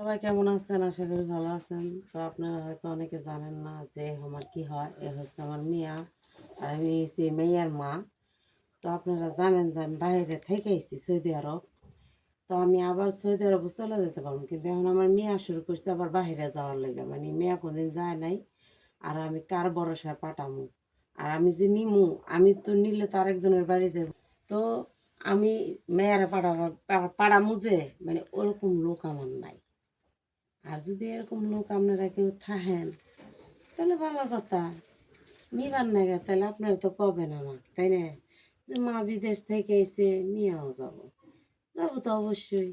সবাই কেমন আছেন? আশা করি ভালো আছেন। তো আপনারা হয়তো অনেকে জানেন না যে আমার কি হয়। এ হচ্ছে আমার মিয়া আর আমি হচ্ছি মেয়ের মা। তো আপনারা জানেন যে আমি বাইরে থেকে এসেছি সৌদি আরব। তো আমি আবার সৌদি আরবে চলে যেতে পারবো, কিন্তু এখন আমার মিয়া শুরু করছে আবার বাইরে যাওয়ার লেগে, মানে মিয়া কোনদিন যায় নাই। আর আমি কার ভরসায় পাঠামু? আর আমি যে নিমু, আমি তো নিলে তো আরেকজনের বাড়ি যাব। তো আমি মেয়েরা পাড়ামু যে, মানে ওরকম লোক আমার নাই। আর যদি এরকম লোক আপনারা কেউ থাকেন তাহলে ভালো কথা, নিবার নাগা তাহলে আপনারা তো কবেন আমাকে, তাই না? যে মা বিদেশ থেকে এসে নিয়েও যাবো, যাবো তো অবশ্যই।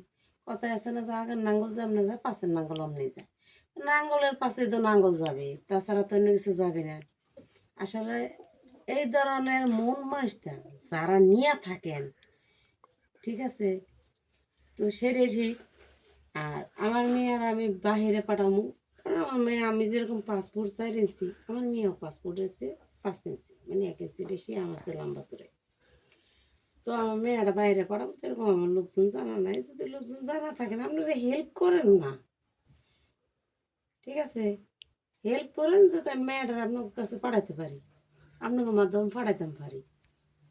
কথায় আছে না যে আগের নাঙ্গল যেমনি যায় পাশের নাঙ্গল অমনি যায়। নাঙ্গলের পাশে তো নাঙ্গল যাবে, তাছাড়া তো অন্য কিছু যাবে না। আসলে এই ধরনের মন মানুষটা যারা নিয়ে থাকেন, ঠিক আছে, তো সেটাই ঠিক। আর আমার মেয়ে আর আমি বাহিরে পাঠামু, কারণ আমার মেয়ে, আমি যেরকম পাসপোর্ট 4 ইঞ্চি, আমার মেয়েও পাসপোর্ট আছে 5 ইঞ্চি, মানে 1 ইঞ্চি বেশি আমার চেয়ে লম্বা চড়ে। তো আমার মেয়েটা বাইরে পাঠাবো, এরকম আমার লোকজন জানা নাই। যদি লোকজন জানা থাকেন আপনারা হেল্প করেন না, ঠিক আছে, হেল্প করেন যাতে আমি মেয়েটার আপনার কাছে পাঠাতে পারি, আপনাকে মাধ্যমে পাঠাইতে পারি।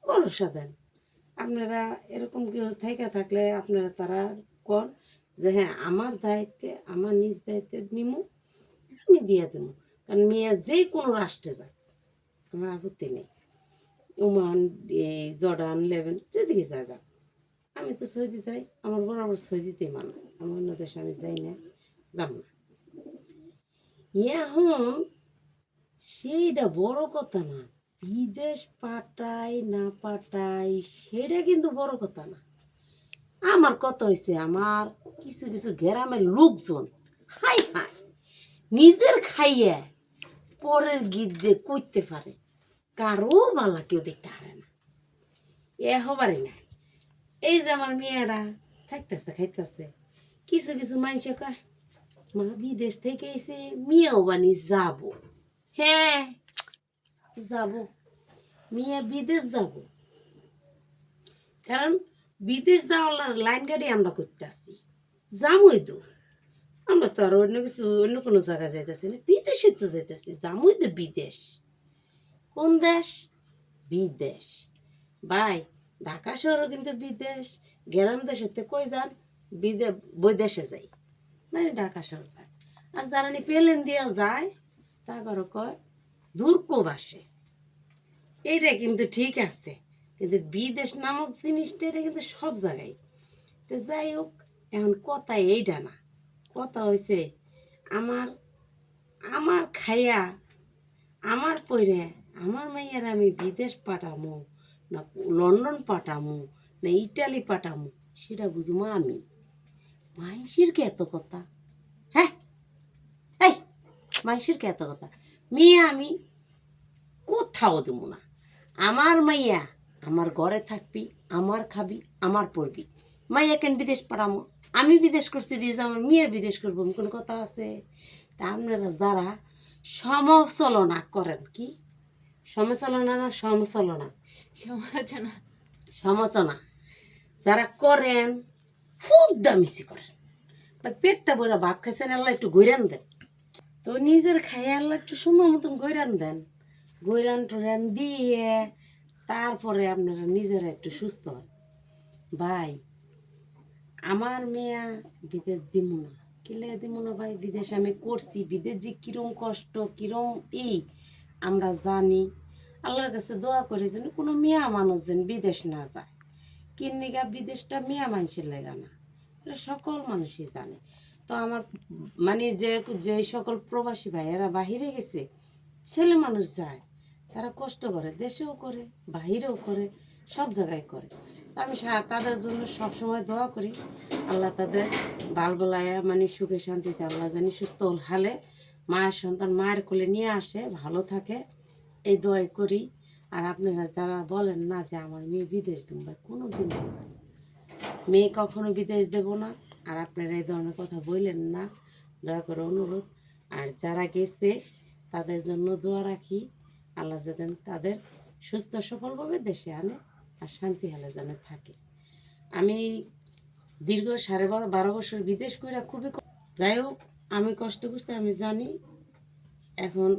ভরসা দেন আপনারা। এরকম কেউ থেকে থাকলে আপনারা তারা কন যে হ্যাঁ আমার দায়িত্বে, আমার নিজ দায়িত্বে নিমু, আমি দিয়ে দেবো। কারণ মেয়ে যে কোনো রাষ্ট্রে যায় আমার আপত্তি নেই। ওমান, এই জর্ডান, লেবানন, যেদিকে যায় যাক। আমি তো সৌদি যাই, আমার বরাবর সৌদিতেই মানা, আমার অন্য দেশে আমি যাই না, যাব না। এখন সেইটা বড় কথা না, বিদেশ পাঠাই না পাঠাই সেটা কিন্তু বড় কথা না। আমার কথা হয়েছে, আমার কিছু কিছু গ্রামের লোকজন, হাই হাই, নিজের খাইয়ে পরের গীত যে করতে পারে, কারো বালা কেউ দেখতে পারে না, এ হবারই না। এই যে আমার মেয়েরা থাকতেছে খাইতেছে, কিছু কিছু মানুষ কয় মা বিদেশ থেকে এসে মেয়েও বানি যাব। হ্যাঁ, যাব, মেয়ে বিদেশ যাব, কারণ বিদেশ যাওয়ার লাইন গাড়ি আমরা করতে আসছি, যামই তো। আমরা তো আর অন্য কিছু, অন্য কোনো জায়গায় যাইতেছি না, বিদেশে তো যাইতেছি, যামই তো বিদেশ। কোন দেশ? বিদেশ। ভাই, ঢাকা শহরও কিন্তু বিদেশ। গ্রাম দেশেতে কই যান? বৈদেশে যাই, মানে ঢাকা শহর যায়। আর যারা নি প্লেন দিয়া যায় তা করো কয় দূর প্রবাসে। এইটা কিন্তু ঠিক আছে, কিন্তু বিদেশ নামক জিনিসটা এটা কিন্তু সব জায়গায়। তো যাই হোক, এখন কথা এইটা না, কথা হয়েছে আমার, আমার খাইয়া, আমার পরে, আমার মাইয়ার আমি বিদেশ পাঠামো না লন্ডন পাঠামো না ইটালি পাঠামো, সেটা বুঝবো আমি। মাইসির কে এত কথা? হ্যাঁ, এই মাইসির কে এত কথা? মেয়ে আমি কোথাও দেবো না। আমার মাইয়া আমার ঘরে থাকবি, আমার খাবি, আমার পড়বি। মাইয়া কেন বিদেশ পাঠামো? আমি বিদেশ করছি দিয়ে যে আমার মেয়ে বিদেশ করবো, কোনো কথা আছে? তা আপনারা যারা সমালোচনা করেন, কি সমালোচনা না সমালোচনা, সমালোচনা সমালোচনা যারা করেন, খুব দামিসি করেন। বা পেটটা বইরা ভাত খাইছেন, আল্লাহ একটু গৈরান দেন। তো নিজের খাইয়ে আল্লাহ একটু সুন্দর মতন গৈরান দেন, গৈরান টোরান দিয়ে তারপরে আপনারা নিজেরা একটু সুস্থ হন। ভাই, আমার মেয়া বিদেশ দিব না, কিলে দিব না ভাই? বিদেশ আমি করছি, বিদেশ যে কিরম কষ্ট, কিরম আমরা জানি। আল্লাহর কাছে দোয়া করি যেন কোনো মেয়া মানুষ যেন বিদেশ না যায়। কিন্নিগা বিদেশটা মেয়া মানুষের লেগা না, এটা সকল মানুষই জানে। তো আমার মানে যে যে সকল প্রবাসী ভাইয়েরা বাহিরে গেছে, ছেলে মানুষ যায়, তারা কষ্ট করে, দেশেও করে বাহিরেও করে, সব জায়গায় করে। আমি তাদের জন্য সবসময় দোয়া করি, আল্লাহ তাদের বাল বলায়া মানে সুখে শান্তিতে আল্লাহ জানি সুস্থ হালে মায়ের সন্তান মায়ের কোলে নিয়ে আসে, ভালো থাকে, এই দোয়াই করি। আর আপনারা যারা বলেন না যে আমার মেয়ে বিদেশ দেবো, ভাই কোনো দিন মেয়ে কখনো বিদেশ দেব না। আর আপনারা এই ধরনের কথা বললেন না, দয়া করে অনুরোধ। আর যারা গেছে তাদের জন্য দোয়া রাখি, আল্লাহ যেন তাদের সুস্থ সফলভাবে দেশে আনে আর শান্তি হালে যেন থাকে। আমি দীর্ঘ 12.5 বছর বিদেশ কইরা খুবই যাই হোক, আমি কষ্ট করছি, আমি জানি। এখন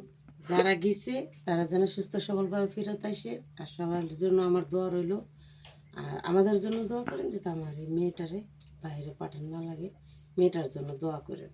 যারা গেছে তারা যেন সুস্থ সবলভাবে ফেরত আসে, আর সবার জন্য আমার দোয়া রইল। আর আমাদের জন্য দোয়া করেন, যাতে আমার এই মেয়েটারে বাইরে পাঠানো না লাগে, মেয়েটার জন্য দোয়া করেন।